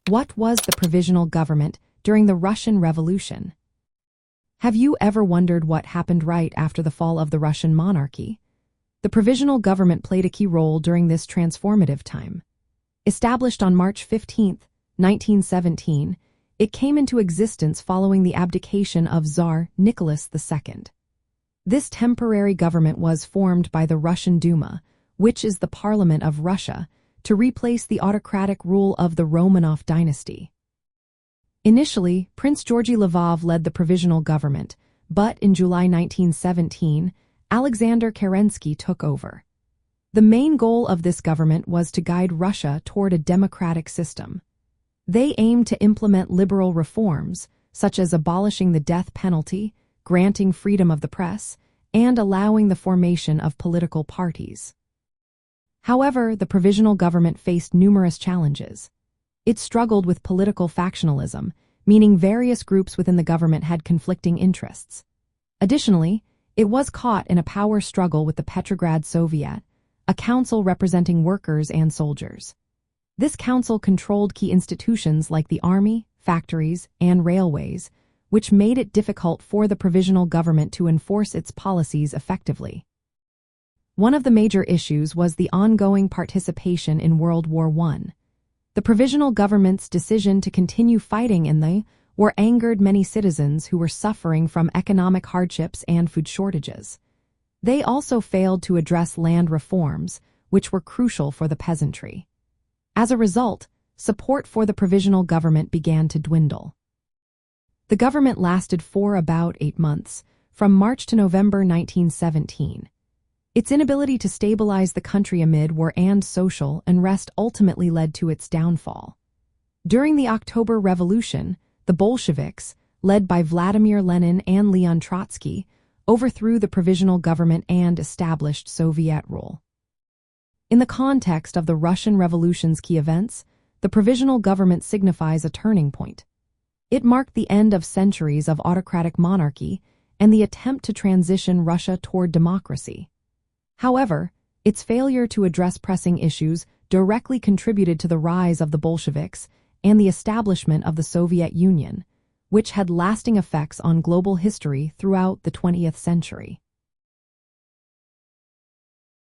What was the Provisional Government during the Russian Revolution? Have you ever wondered what happened right after the fall of the Russian monarchy? The Provisional Government played a key role during this transformative time. Established on March 15, 1917, it came into existence following the abdication of Tsar Nicholas II. This temporary government was formed by the Russian Duma, which is the parliament of Russia, to replace the autocratic rule of the Romanov dynasty. Initially, Prince Georgy Lvov led the Provisional Government, but in July 1917, Alexander Kerensky took over. The main goal of this government was to guide Russia toward a democratic system. They aimed to implement liberal reforms, such as abolishing the death penalty, granting freedom of the press, and allowing the formation of political parties. However, the Provisional Government faced numerous challenges. It struggled with political factionalism, meaning various groups within the government had conflicting interests. Additionally, it was caught in a power struggle with the Petrograd Soviet, a council representing workers and soldiers. This council controlled key institutions like the army, factories, and railways, which made it difficult for the Provisional Government to enforce its policies effectively. One of the major issues was the ongoing participation in World War I. The Provisional Government's decision to continue fighting in the war angered many citizens who were suffering from economic hardships and food shortages. They also failed to address land reforms, which were crucial for the peasantry. As a result, support for the Provisional Government began to dwindle. The government lasted for about 8 months, from March to November 1917. Its inability to stabilize the country amid war and social unrest ultimately led to its downfall. During the October Revolution, the Bolsheviks, led by Vladimir Lenin and Leon Trotsky, overthrew the Provisional Government and established Soviet rule. In the context of the Russian Revolution's key events, the Provisional Government signifies a turning point. It marked the end of centuries of autocratic monarchy and the attempt to transition Russia toward democracy. However, its failure to address pressing issues directly contributed to the rise of the Bolsheviks and the establishment of the Soviet Union, which had lasting effects on global history throughout the 20th century.